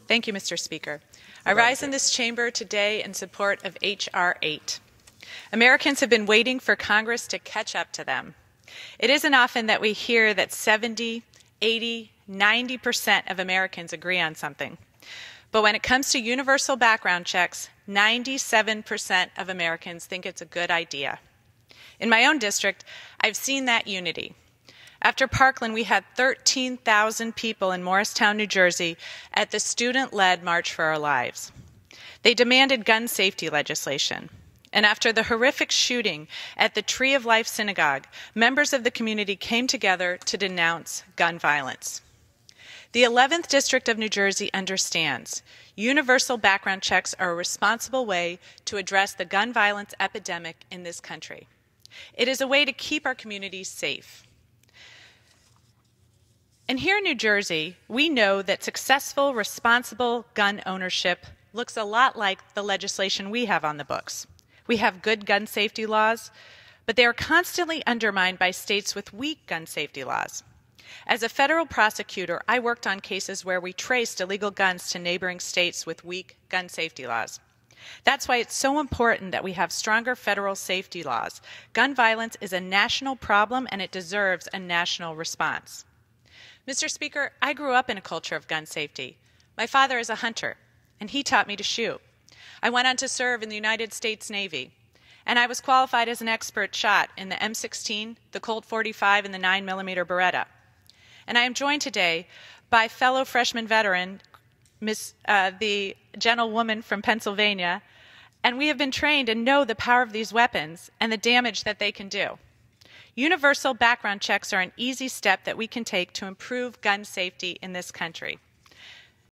Thank you, Mr. Speaker. I rise in this chamber today in support of H.R. 8. Americans have been waiting for Congress to catch up to them. It isn't often that we hear that 70, 80, 90% of Americans agree on something. But when it comes to universal background checks, 97% of Americans think it's a good idea. In my own district, I've seen that unity. After Parkland, we had 13,000 people in Morristown, New Jersey, at the student-led March for Our Lives. They demanded gun safety legislation. And after the horrific shooting at the Tree of Life Synagogue, members of the community came together to denounce gun violence. The 11th District of New Jersey understands universal background checks are a responsible way to address the gun violence epidemic in this country. It is a way to keep our communities safe. And here in New Jersey, we know that successful, responsible gun ownership looks a lot like the legislation we have on the books. We have good gun safety laws, but they are constantly undermined by states with weak gun safety laws. As a federal prosecutor, I worked on cases where we traced illegal guns to neighboring states with weak gun safety laws. That's why it's so important that we have stronger federal safety laws. Gun violence is a national problem and it deserves a national response. Mr. Speaker, I grew up in a culture of gun safety. My father is a hunter, and he taught me to shoot. I went on to serve in the United States Navy, and I was qualified as an expert shot in the M16, the Colt 45, and the 9mm Beretta. And I am joined today by fellow freshman veteran, the gentlewoman from Pennsylvania, and we have been trained and know the power of these weapons and the damage that they can do. Universal background checks are an easy step that we can take to improve gun safety in this country.